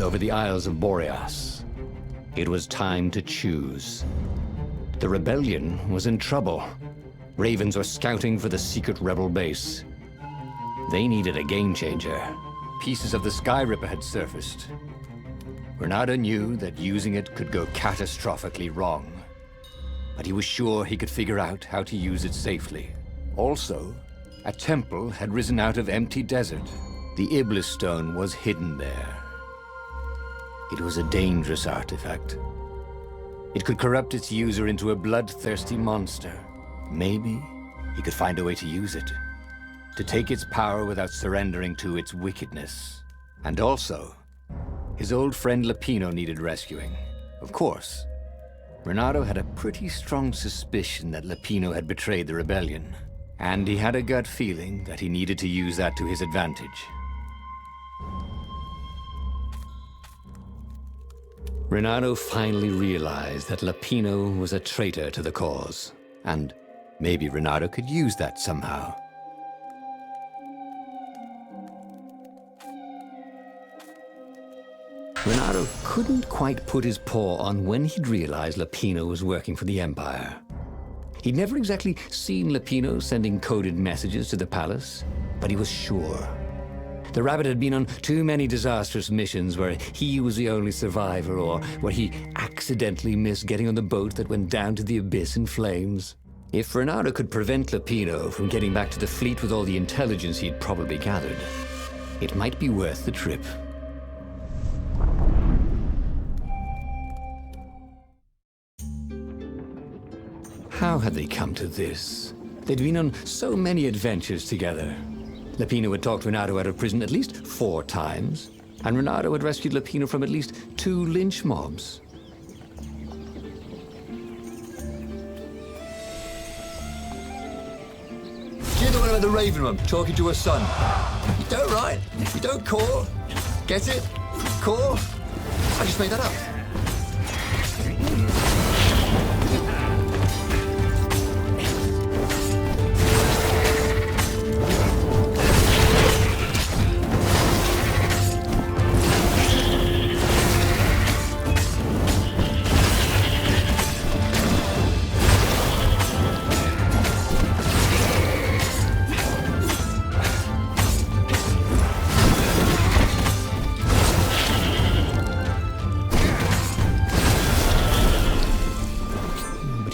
over the Isles of Boreas. It was time to choose. The rebellion was in trouble. Ravens were scouting for the secret rebel base. They needed a game changer. Pieces of the Sky Ripper had surfaced. Renato knew that using it could go catastrophically wrong, but he was sure he could figure out how to use it safely. Also, a temple had risen out of empty desert. The Iblis stone was hidden there. It was a dangerous artifact. It could corrupt its user into a bloodthirsty monster. Maybe he could find a way to use it, to take its power without surrendering to its wickedness. And also, his old friend Lapino needed rescuing. Of course, Renato had a pretty strong suspicion that Lapino had betrayed the rebellion, and he had a gut feeling that he needed to use that to his advantage. Renato finally realized that Lapino was a traitor to the cause, and maybe Renato could use that somehow. Renato couldn't quite put his paw on when he'd realized Lapino was working for the Empire. He'd never exactly seen Lapino sending coded messages to the palace, but he was sure. The rabbit had been on too many disastrous missions where he was the only survivor, or where he accidentally missed getting on the boat that went down to the abyss in flames. If Renato could prevent Lapino from getting back to the fleet with all the intelligence he'd probably gathered, it might be worth the trip. How had they come to this? They'd been on so many adventures together. Lapino had talked Renato out of prison at least 4 times, and Renato had rescued Lapino from at least 2 lynch mobs. You're the one in the Raven Room, talking to her son. You don't write, you don't call. Get it? Call? I just made that up.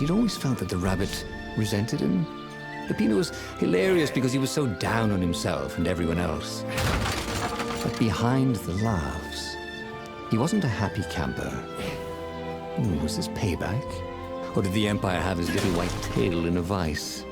He'd always felt that the rabbit resented him. Lapino was hilarious because he was so down on himself and everyone else. But behind the laughs, he wasn't a happy camper. Was this payback? Or did the Empire have his little white tail in a vice?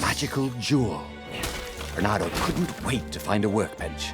Magical jewel. Renato couldn't wait to find a workbench.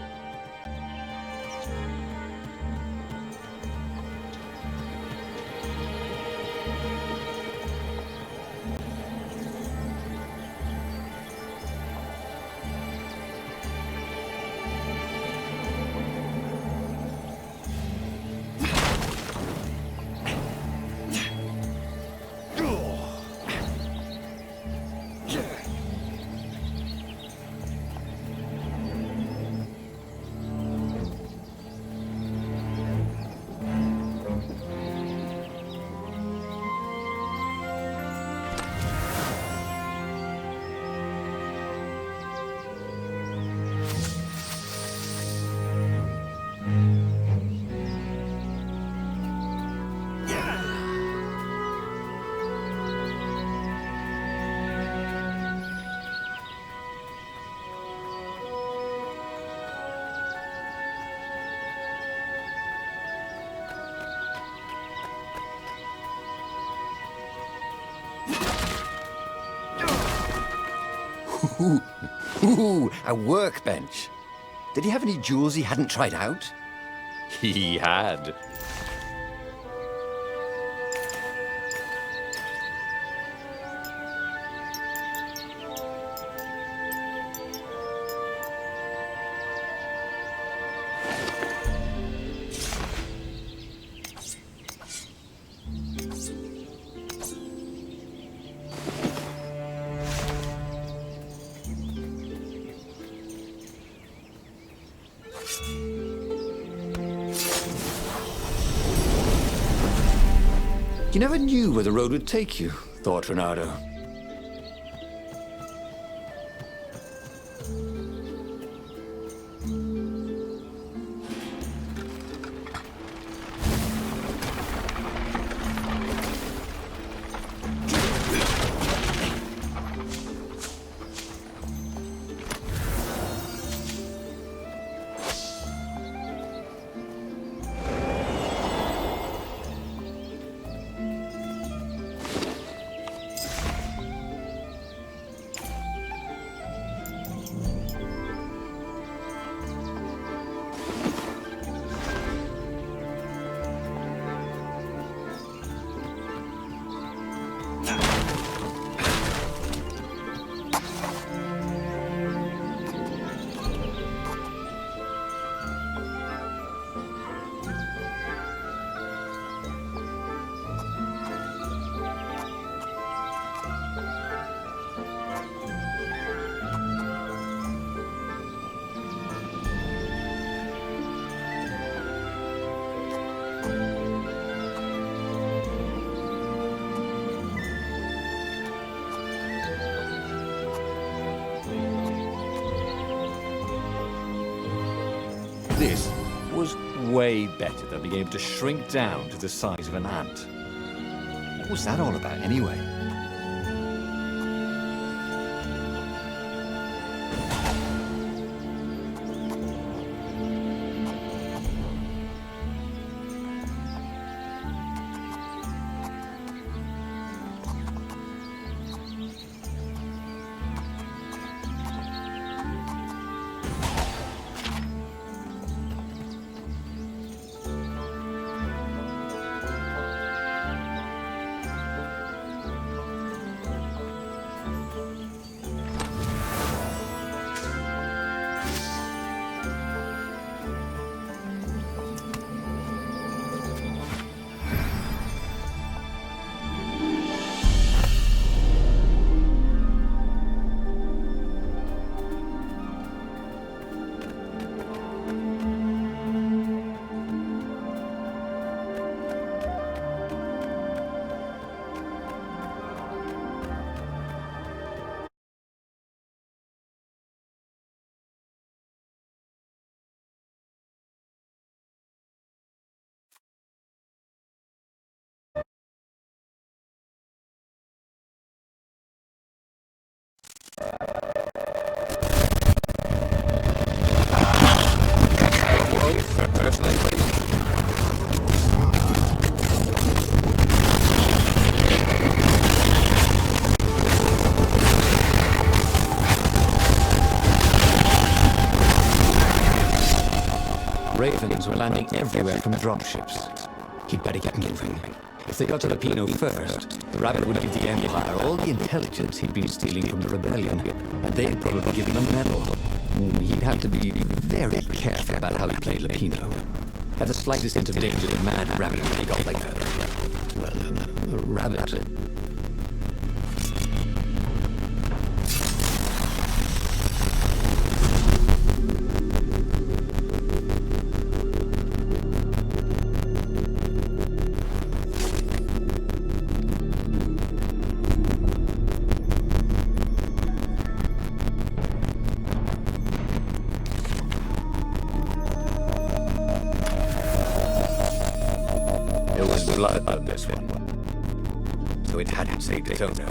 Ooh, a workbench. Did he have any jewels he hadn't tried out? He had. You never knew where the road would take you, thought Renato. This was way better than being able to shrink down to the size of an ant. What was that all about, anyway? Ravens were landing everywhere from dropships. He'd better get moving. If they got to the Pino first, the rabbit would give the Empire all the intelligence he'd been stealing from the rebellion, and they'd probably give him a medal. He'd have to be very careful about how he played Lapino. At the slightest hint of danger, the mad rabbit would take off like a rabbit. Blood on this one, so it hadn't saved its owner.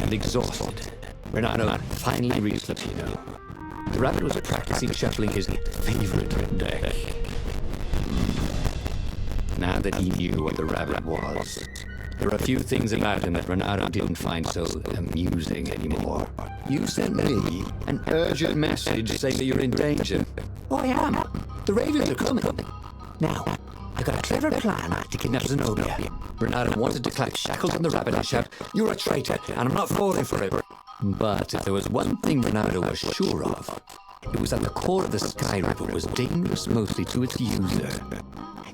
and exhausted, Renato finally reached the piano. The rabbit was practicing shuffling his favorite deck. Now that he knew what the rabbit was, there were a few things about him that Renato didn't find so amusing anymore. You sent me an urgent message saying that you're in danger. Oh, I am. The ravens are coming. Now, I've got a clever plan to kidnap Zenobia. Renato wanted to clap shackles on the rabbit and shout, "You're a traitor, and I'm not falling for it." But if there was one thing Renato was sure of, it was that the core of the Sky Ripper was dangerous mostly to its user.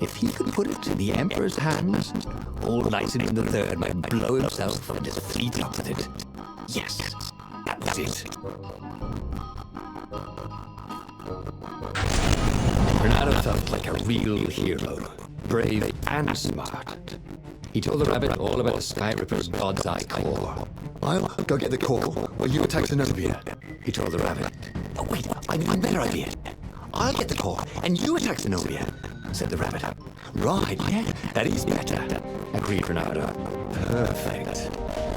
If he could put it in the Emperor's hands, old Lysander the Third might blow himself and his fleet up with it. Yes, that was it. Renato felt like a real hero, brave and smart. He told the rabbit all about the Sky Ripper's God's Eye core. I'll go get the core while you attack Zenobia. He told the rabbit. Oh, wait, I've a better idea. I'll get the core, and you attack Zenobia, said the rabbit. Right, yeah, that is better, agreed Renato. Perfect.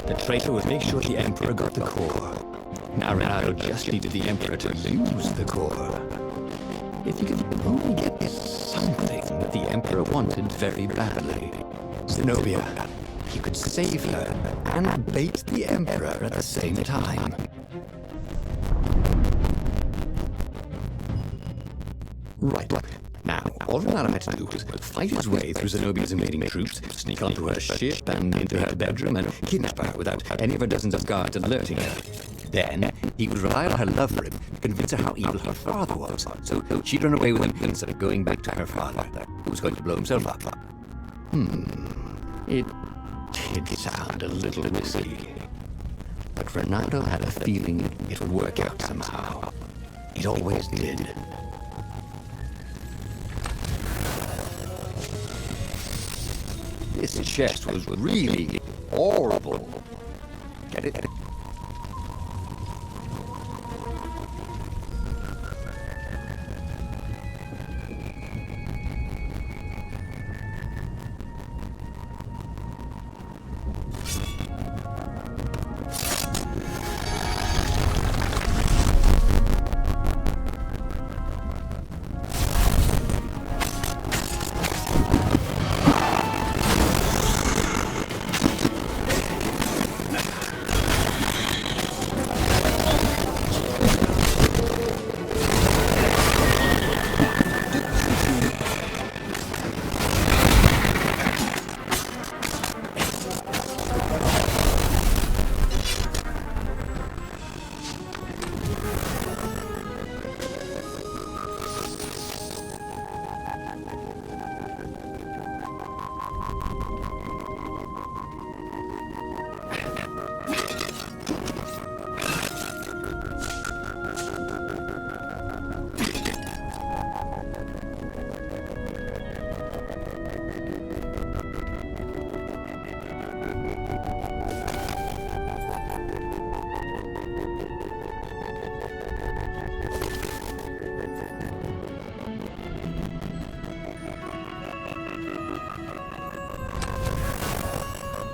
The traitor would make sure the Emperor got the core. Now Renato just needed the Emperor to use the core. If he could only get something that the Emperor wanted very badly. Zenobia. He could save her and bait the Emperor at the same time. Right. Now, all Renato had to do was fight his way through Zenobia's invading troops, sneak onto her ship and into her bedroom, and kidnap her without any of her dozens of guards alerting her. Then, he would rely on her love for him, convince her how evil her father was, so she'd run away with him instead of going back to her father, who was going to blow himself up. It did sound a little risky, but Renato had a feeling it would work out somehow. It always did. This chest was really horrible. Get it?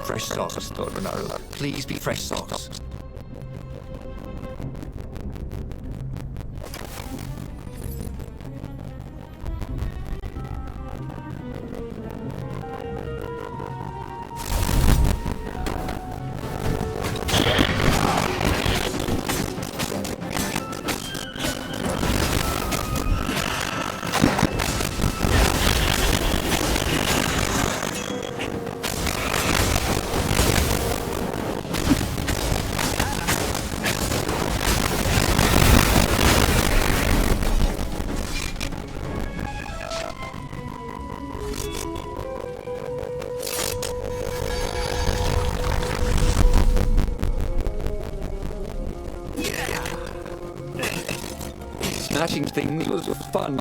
Fresh socks, thought Renato. Please be fresh socks. Snatching things was fun.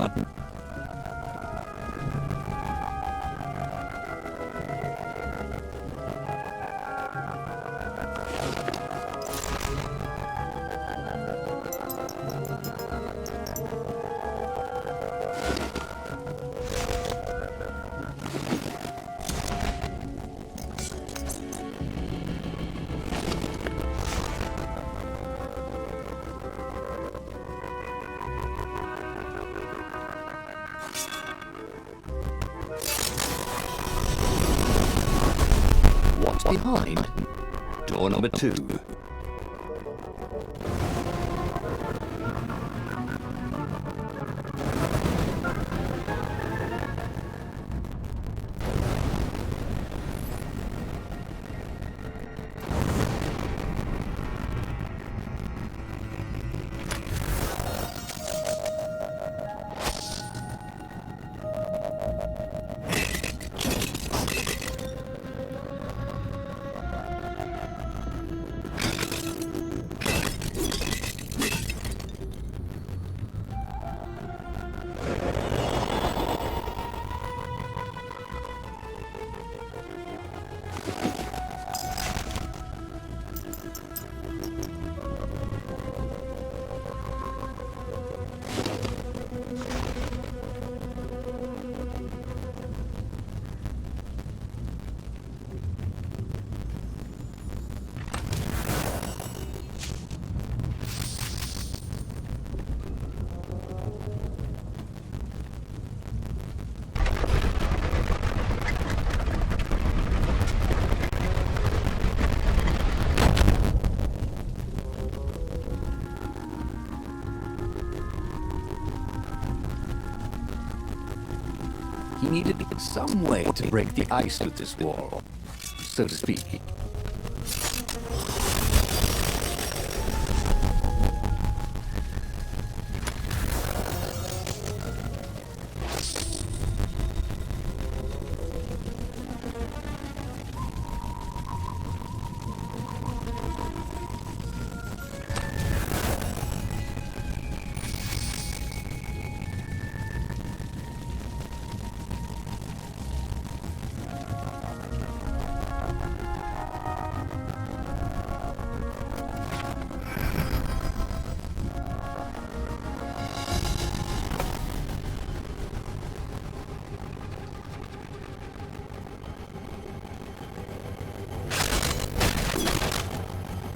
behind. Door number 2. He needed some way to break the ice with this wall, so to speak.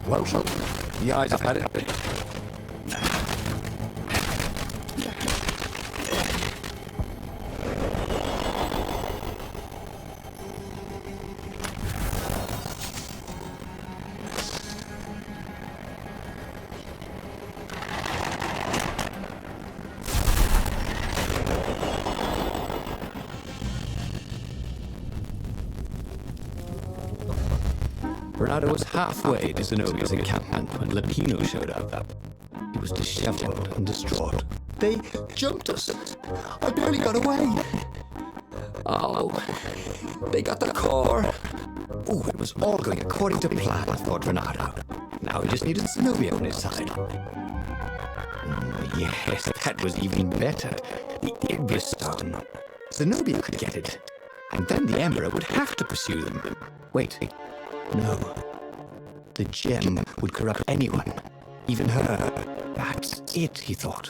Well, the eyes have had it. Bernardo was halfway to Zenobia's encampment when Lapino showed up. He was disheveled and distraught. They jumped us. I barely got away. Oh, they got the core. Oh, it was all going according to plan, thought Bernardo. Now he just needed Zenobia on his side. Yes, that was even better. The Ibis stone. Zenobia could get it. And then the Emperor would have to pursue them. Wait. No. The gem would corrupt anyone. Even her. That's it, he thought.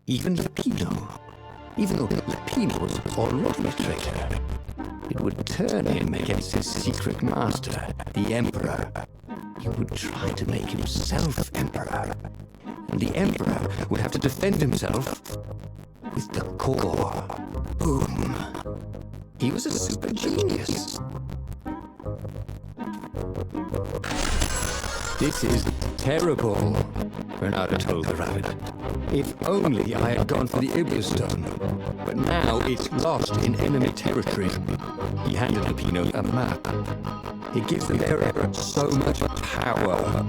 Even Lapino. Even though Lapino was already a traitor. It would turn him against his secret master, the Emperor. He would try to make himself Emperor. And the Emperor would have to defend himself with the core. Boom. He was a super genius. This is terrible, Bernardo told the rabbit. If only I had gone for the Ibis stone. But now it's lost in enemy territory. He handed Lapino a map. It gives the bearer so much power.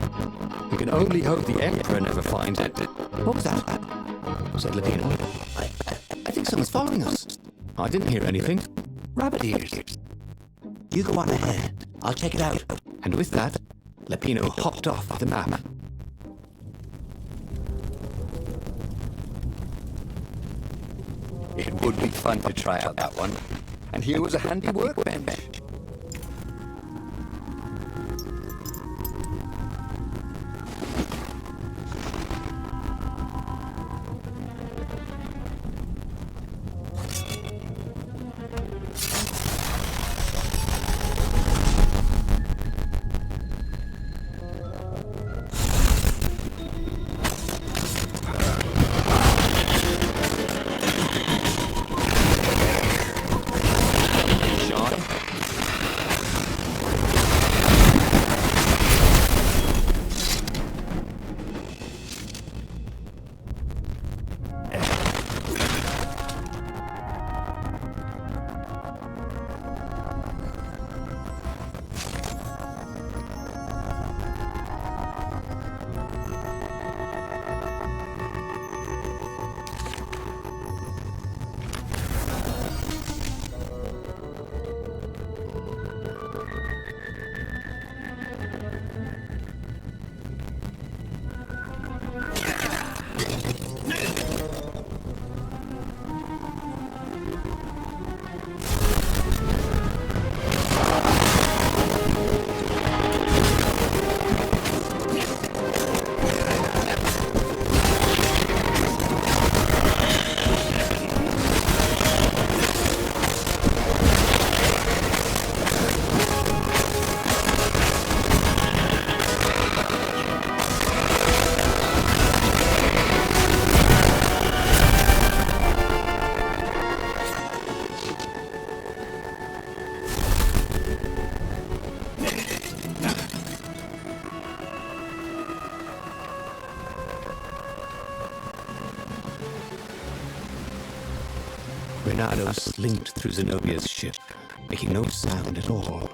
We can only hope the Emperor never finds it. What was that? Said Lapino. I think someone's following us. I didn't hear anything. Rabbit ears. You go on ahead. I'll check it out. And with that, Lapino hopped off with the map. It would be fun to try out that one. And here was a handy workbench. Renato slinked through Zenobia's ship, making no sound at all.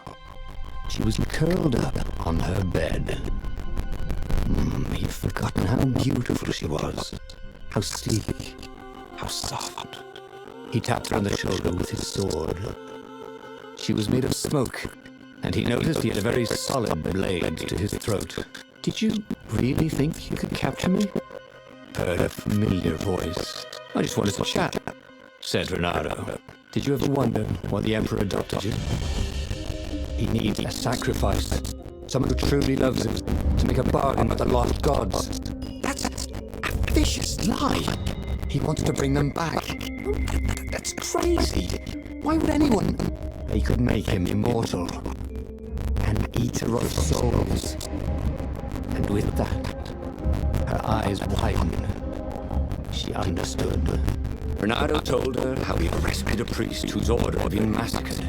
She was curled up on her bed. He'd forgotten how beautiful she was, how sleek, how soft. He tapped her on the shoulder with his sword. She was made of smoke, and he noticed he had a very solid blade to his throat. "Did you really think you could capture me?" Heard a familiar voice. "I just wanted to chat," said Renato. "Did you ever wonder why the Emperor adopted you? He needs a sacrifice, someone who truly loves him, to make a bargain with the lost gods." "That's a vicious lie. He wanted to bring them back." "That's crazy. Why would anyone?" "They could make him immortal, an eater of souls." And with that, her eyes widened. She understood. Renato told her how he had rescued a priest whose order had been massacred,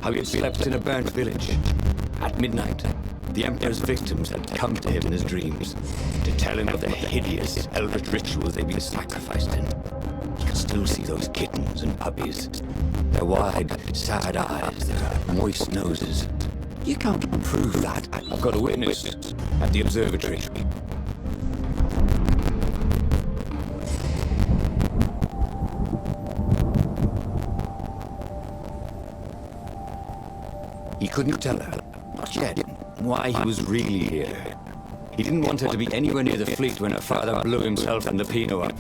how he had slept in a burnt village. At midnight, the Emperor's victims had come to him in his dreams to tell him of the hideous eldritch rituals they'd been sacrificed in. He could still see those kittens and puppies, their wide, sad eyes, their moist noses. "You can't prove that." "I've got a witness at the observatory." He couldn't tell her, not yet, why he was really here. He didn't want her to be anywhere near the fleet when her father blew himself and the Pino up.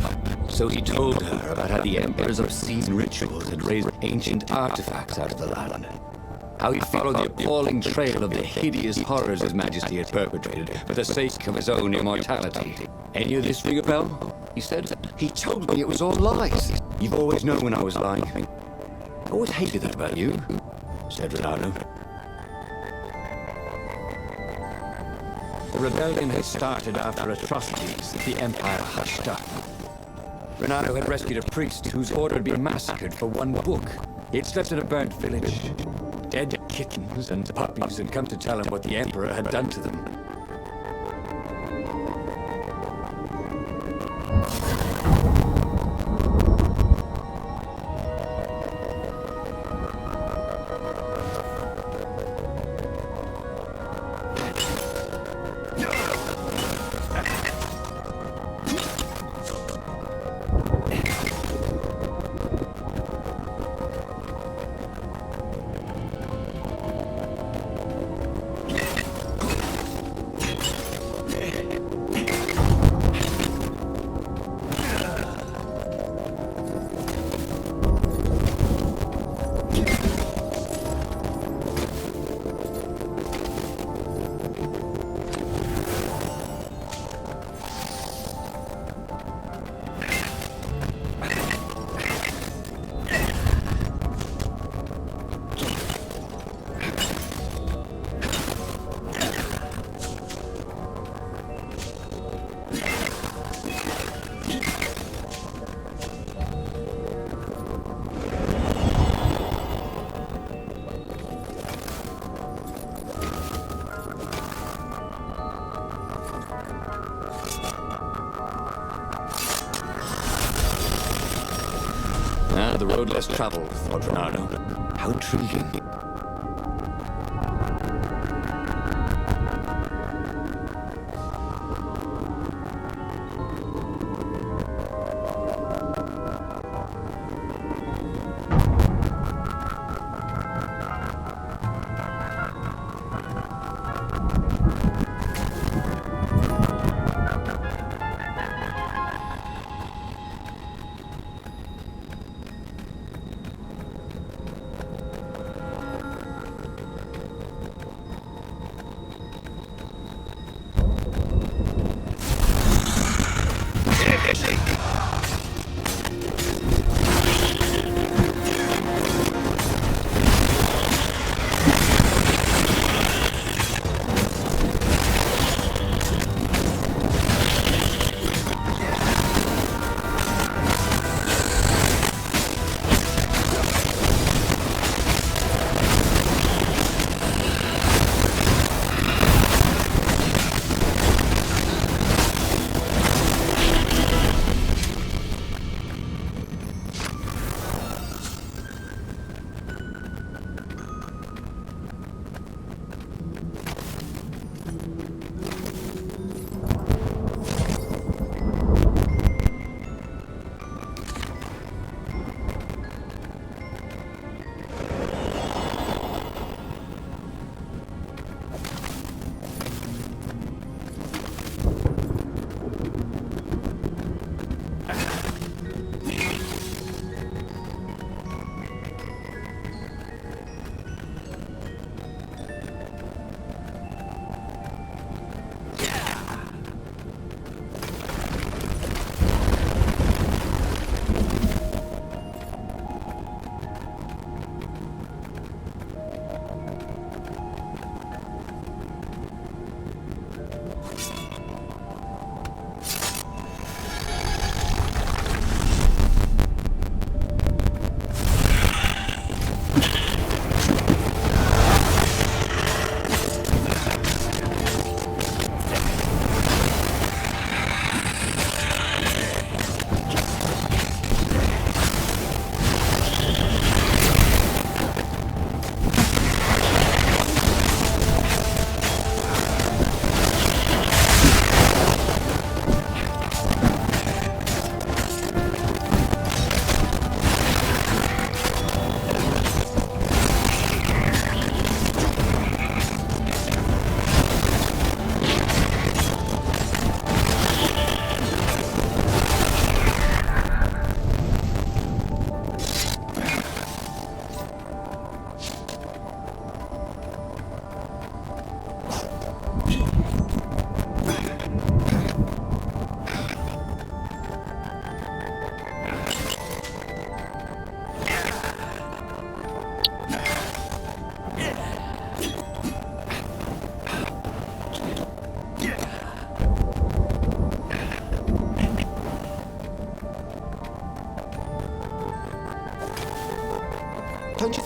So he told her about how the Emperor's obscene rituals had raised ancient artifacts out of the land. How he followed the appalling trail of the hideous horrors His Majesty had perpetrated for the sake of his own immortality. "Any of this ring a bell?" he said. "He told me it was all lies." "You've always known when I was lying." "I always hated that about you," said Renato. The rebellion had started after atrocities that the Empire hushed up. Renato had rescued a priest whose order had been massacred for one book. He had slept in a burnt village. Dead kittens and puppies had come to tell him what the Emperor had done to them. The road less traveled, thought Renato. How intriguing.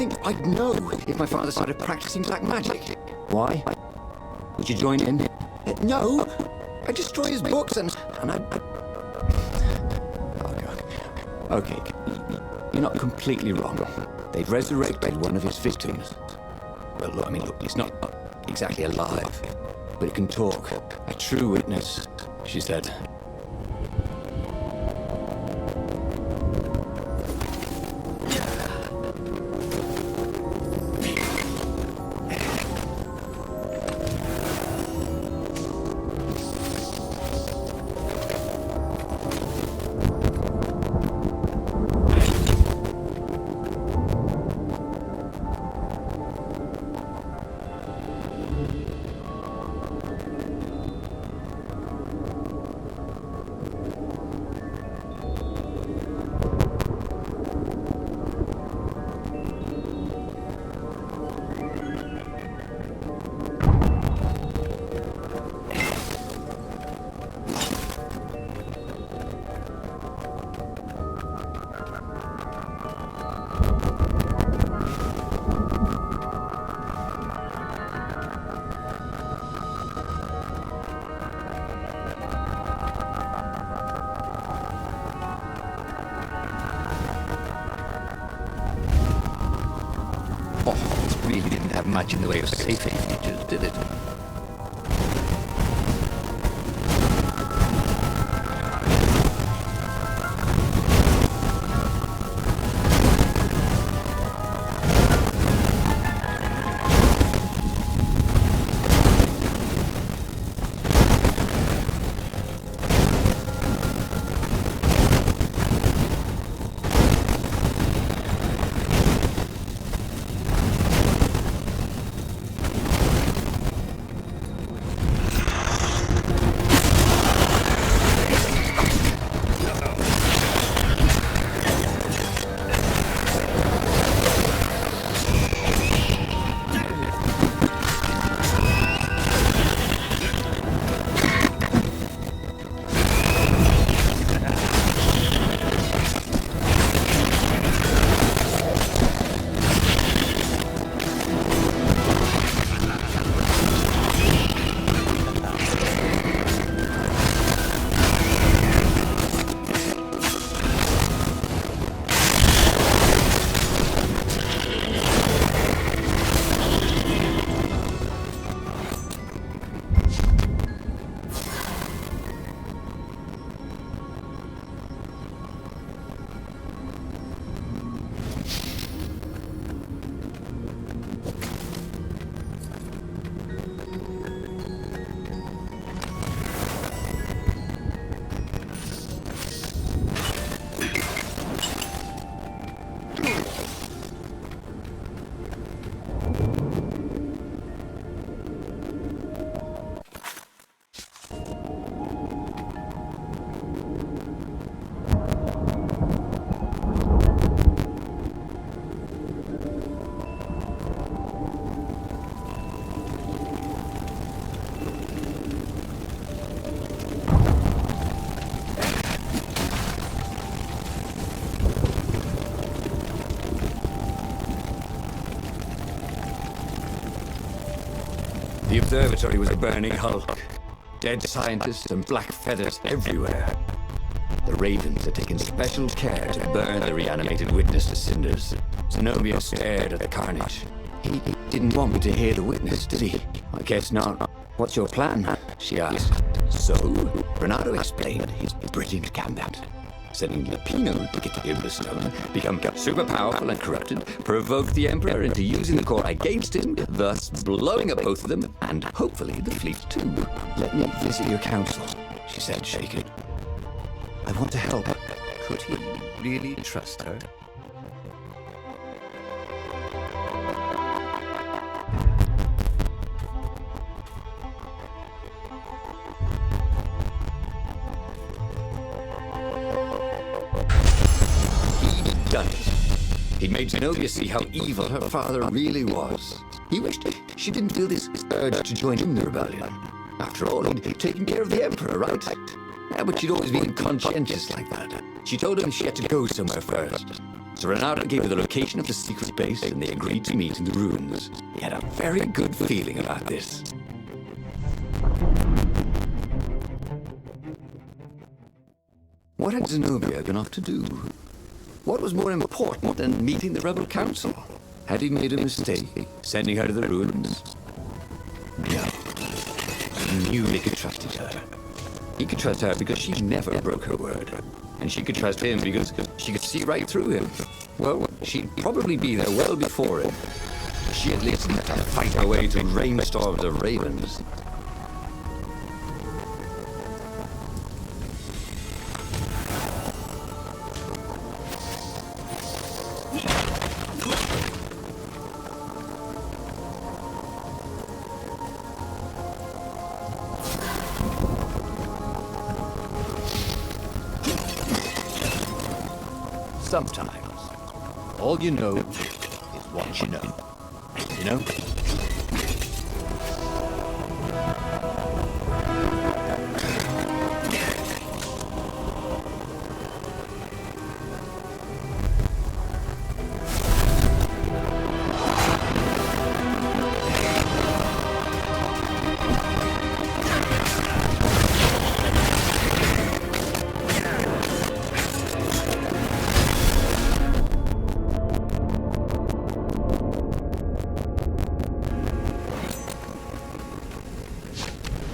think I'd know if my father started practicing black magic. Why? Would you join in? No, I destroy his books and I... Oh, God. Okay, you're not completely wrong. They've resurrected one of his victims. Well, look, I mean, look, it's not exactly alive, but it can talk. A true witness, she said. Really didn't have much in the way of safety features, did it? The observatory was a burning hulk. Dead scientists and black feathers everywhere. The ravens had taken special care to burn the reanimated witness to cinders. Zenobia stared at the carnage. He didn't want me to hear the witness, did he? I guess not. What's your plan? She asked. So, Bernardo explained his brilliant gambit. Sending Lupino to get the Stone, become super powerful and corrupted, provoke the Emperor into using the core against him, thus blowing up both of them, and hopefully the fleet too. Let me visit your council, she said, shaken. I want to help. Could he really trust her? Done it. He made Zenobia see how evil her father really was. He wished she didn't feel this urge to join in the rebellion. After all, he'd taken care of the Emperor, right? Yeah, but she'd always been conscientious like that. She told him she had to go somewhere first. So Renato gave her the location of the secret base, and they agreed to meet in the ruins. He had a very good feeling about this. What had Zenobia gone off to do? What was more important than meeting the rebel council? Had he made a mistake, sending her to the ruins? No. He knew he could trust each other. He could trust her because she never broke her word. And she could trust him because she could see right through him. Well, she'd probably be there well before him. She at least had to fight her way through rainstorms of ravens. Sometimes, all you know is what you know. You know?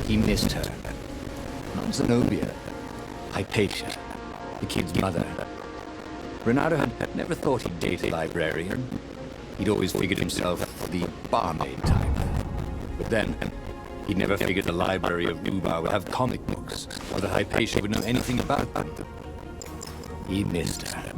He missed her. Not Zenobia. Hypatia, the kid's mother. Renato had never thought he'd date a librarian. He'd always figured himself the barmaid type. But then, he'd never figured the library of Nubar would have comic books, or that Hypatia would know anything about them. He missed her.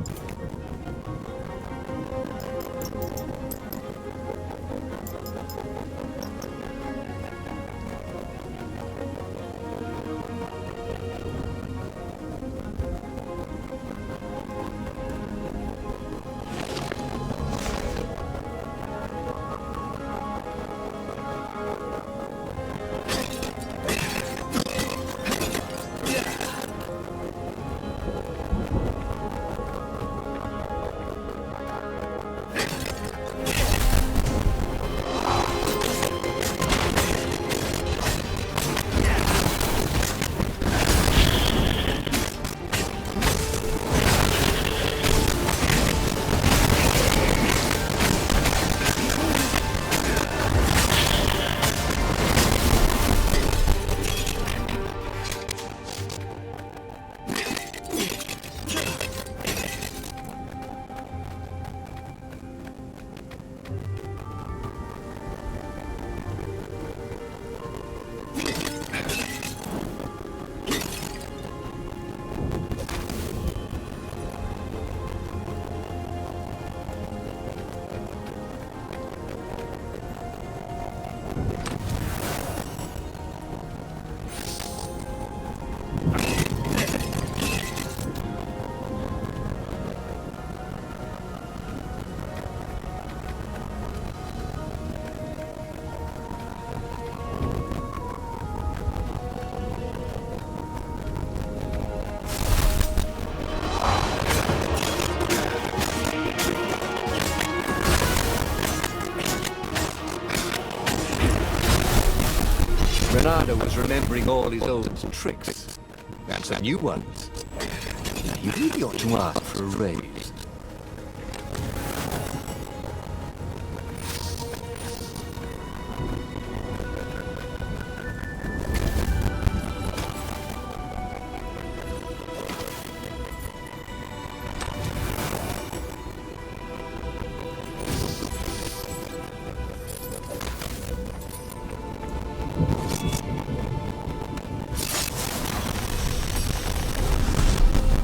Renato was remembering all his old tricks, and some new ones. You really ought to ask for a raise.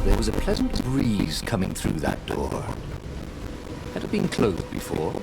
There was a pleasant breeze coming through that door. Had it been closed before?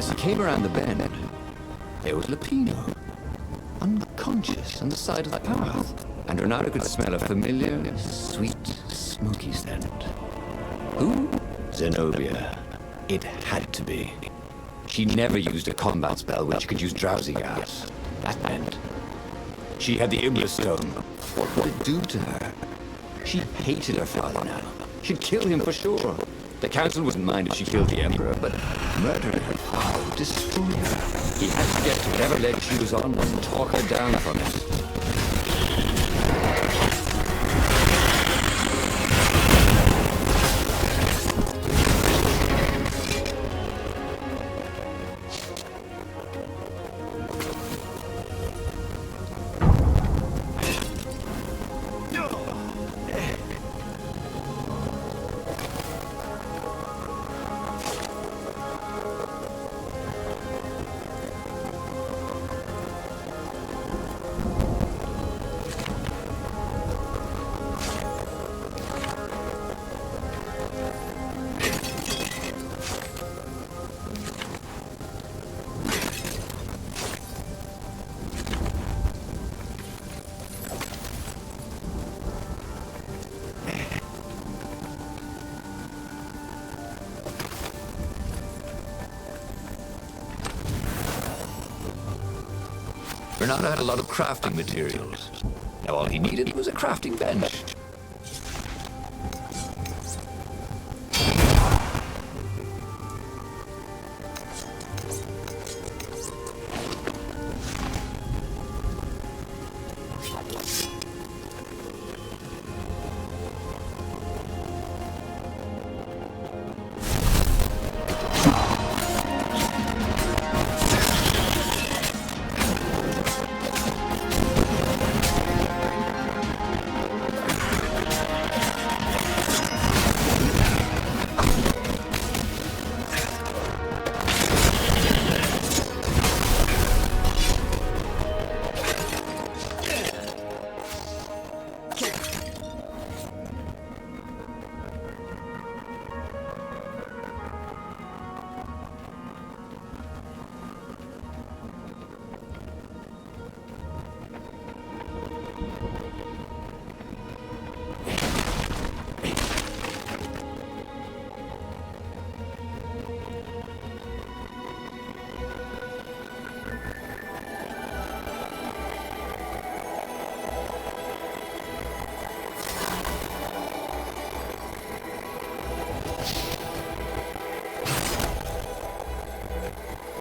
As he came around the bend, there was Lupino, unconscious on the side of the path, and Renata could smell a familiar, sweet, smoky scent. Who? Zenobia. It had to be. She never used a combat spell when she could use drowsy gas. That meant she had the Iblis Stone. What would it do to her? She hated her father now. She'd kill him for sure. The council wouldn't mind if she killed the Emperor, but murdering her father would destroy her. He had to get to whatever leg she was on and talk her down from it. Renata had a lot of crafting materials. Now all he needed was a crafting bench.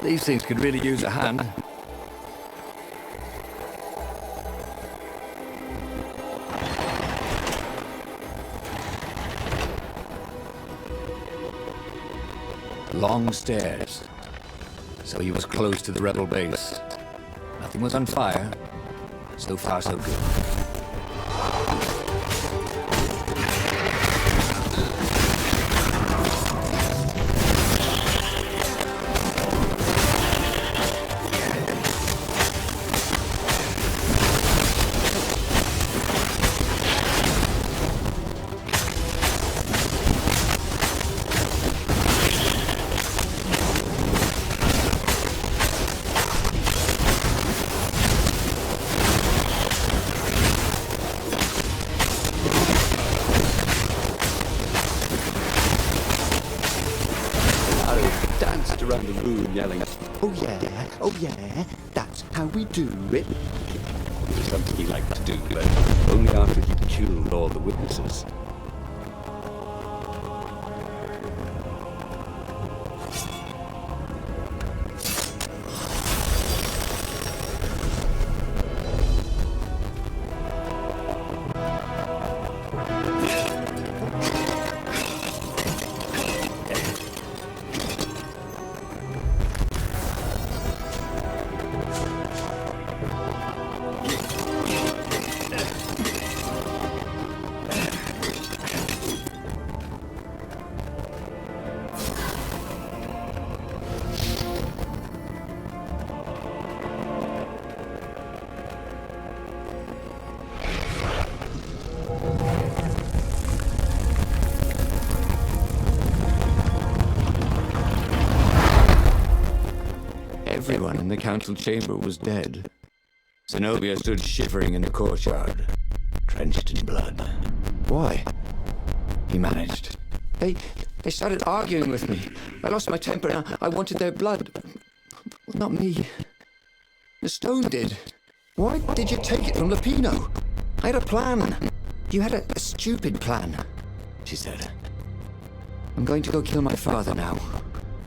These things could really use a hand. Long stairs. So he was close to the rebel base. Nothing was on fire. So far, so good. Around the room yelling, oh yeah, that's how we do it. It was something he liked to do, but only after he'd killed all the witnesses. when the council chamber was dead, Zenobia stood shivering in the courtyard, drenched in blood. Why? He managed. They started arguing with me. I lost my temper and I wanted their blood. Well, not me. The stone did. Why did you take it from Lupino? I had a plan. You had a stupid plan, she said. I'm going to go kill my father now.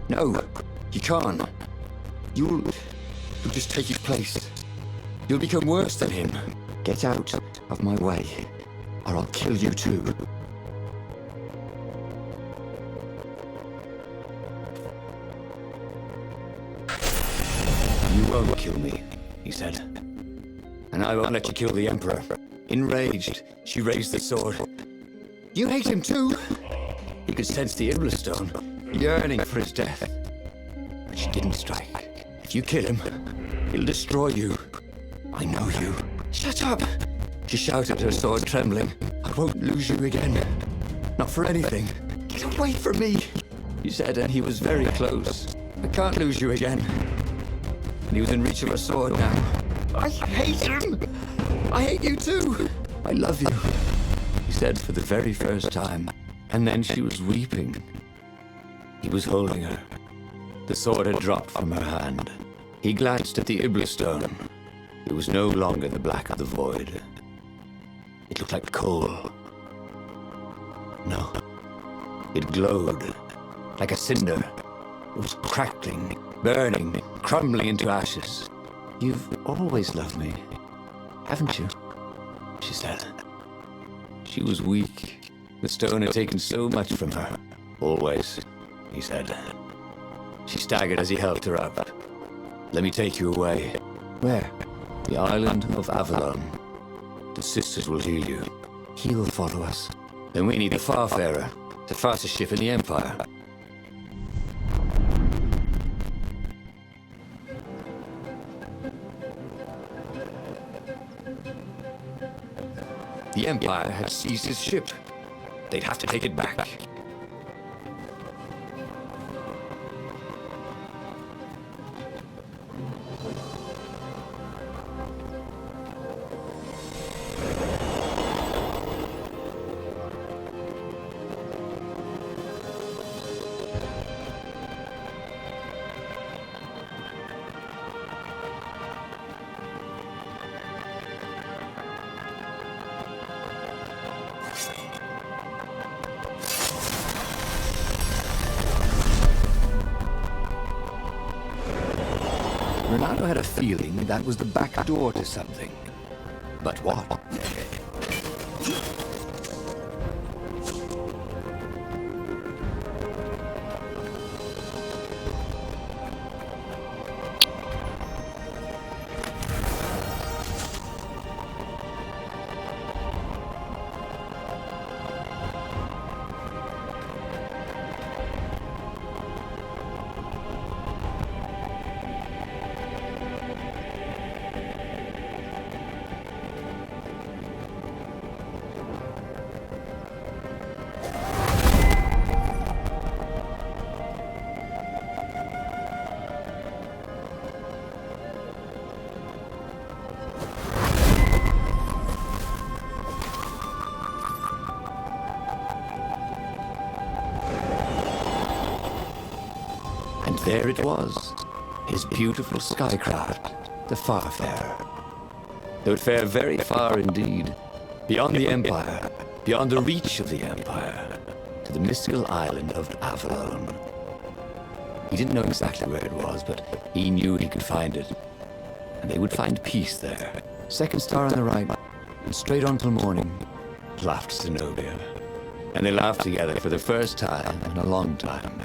No, you can't. You'll just take his place. You'll become worse than him. Get out of my way, or I'll kill you too. You won't kill me, he said. And I won't let you kill the Emperor. Enraged, she raised the sword. You hate him too? He could sense the Iblastone, yearning for his death. But she didn't strike. If you kill him, he'll destroy you. I know you. Shut up! She shouted, her sword trembling. I won't lose you again. Not for anything. Get away from me, he said, and he was very close. I can't lose you again. And he was in reach of her sword now. I hate him! I hate you too! I love you, he said for the very first time. And then she was weeping. He was holding her. The sword had dropped from her hand. He glanced at the Iblastone. It was no longer the black of the void. It looked like coal. No. It glowed, like a cinder. It was crackling, burning, crumbling into ashes. You've always loved me, haven't you? She said. She was weak. The stone had taken so much from her. Always, he said. She staggered as he helped her up. Let me take you away. Where? The island of Avalon. The sisters will heal you. He'll follow us. Then we need the Farfarer, the fastest ship in the Empire. The Empire had seized his ship. They'd have to take it back. Ronaldo had a feeling that was the back door to something. But what? There it was, his beautiful skycraft, the Farfarer. They would fare very far indeed, beyond the Empire, beyond the reach of the Empire, to the mystical island of Avalon. He didn't know exactly where it was, but he knew he could find it. And they would find peace there. Second star on the right, and straight on till morning, laughed Zenobia. And they laughed together for the first time in a long time.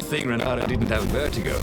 thing Renata didn't have vertigo.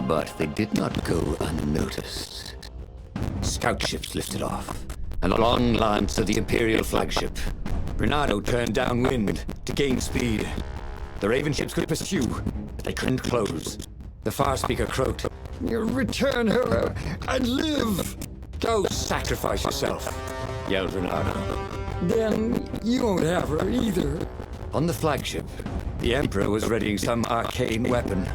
But they did not go unnoticed. Scout ships lifted off, and a long lance of the Imperial flagship. Bernardo turned downwind to gain speed. The Raven ships could pursue, but they couldn't close. The Farspeaker croaked, "Return her and live!" "Go sacrifice yourself," yelled Bernardo. "Then you won't have her either." On the flagship, the Emperor was readying some arcane weapon.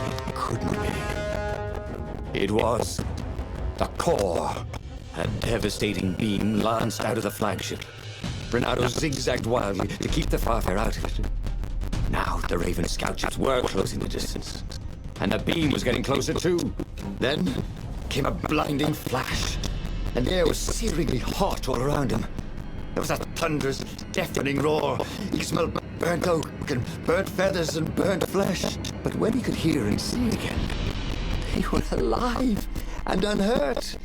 It couldn't be. It was the core. A devastating beam lanced out of the flagship. Bernardo zigzagged wildly to keep the Farfair out of it. Now the Raven scout ships were closing the distance, and the beam was getting closer too. Then came a blinding flash, and the air was searingly hot all around him. There was a thunderous, deafening roar. He smelled burnt oak and burnt feathers and burnt flesh. But when he could hear and see again, they were alive and unhurt.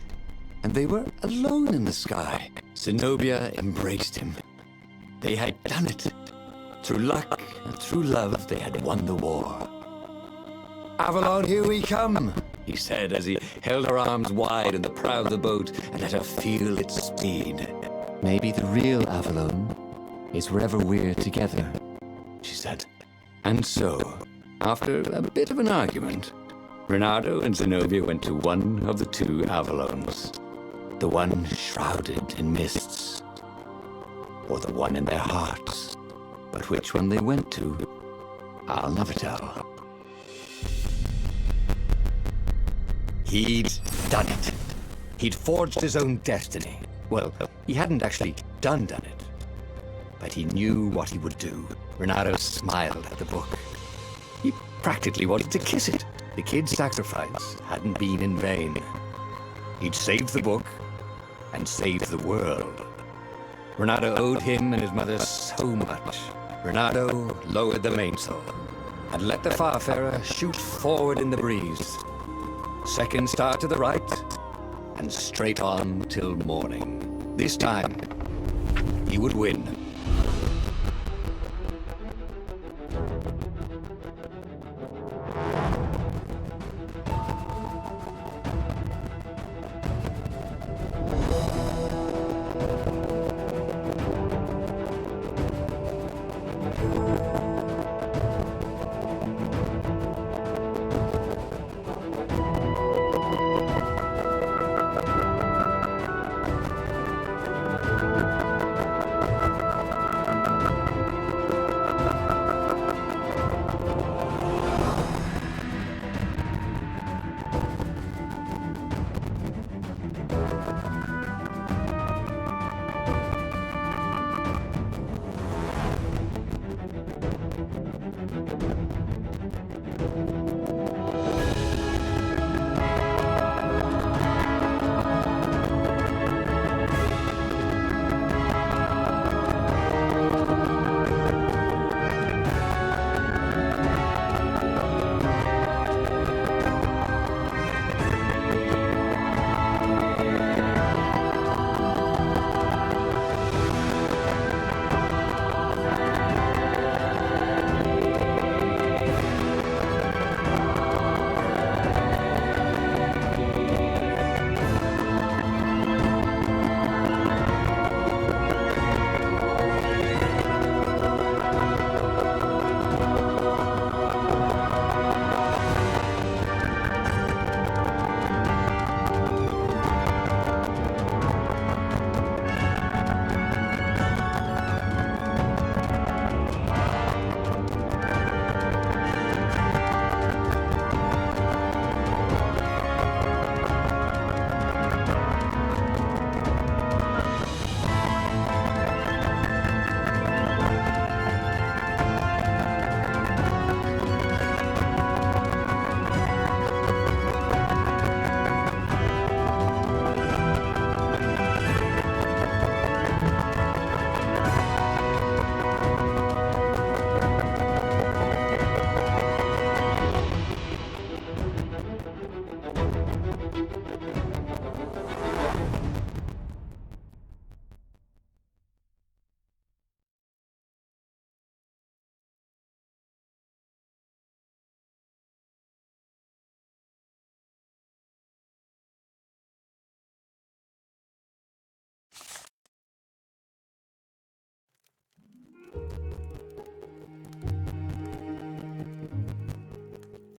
And they were alone in the sky. Zenobia embraced him. They had done it. Through luck and through love, they had won the war. "Avalon, here we come," he said as he held her arms wide in the prow of the boat and let her feel its speed. "Maybe the real Avalon is wherever we're together," she said. And so, after a bit of an argument, Bernardo and Zenobia went to one of the two Avalons. The one shrouded in mists, or the one in their hearts. But which one they went to, I'll never tell. He'd done it. He'd forged his own destiny. Well, he hadn't actually done it, but he knew what he would do. Bernardo smiled at the book. He practically wanted to kiss it. The kid's sacrifice hadn't been in vain. He'd saved the book and saved the world. Bernardo owed him and his mother so much. Bernardo lowered the mainsail and let the Farfarer shoot forward in the breeze. Second star to the right, and straight on till morning. This time, he would win.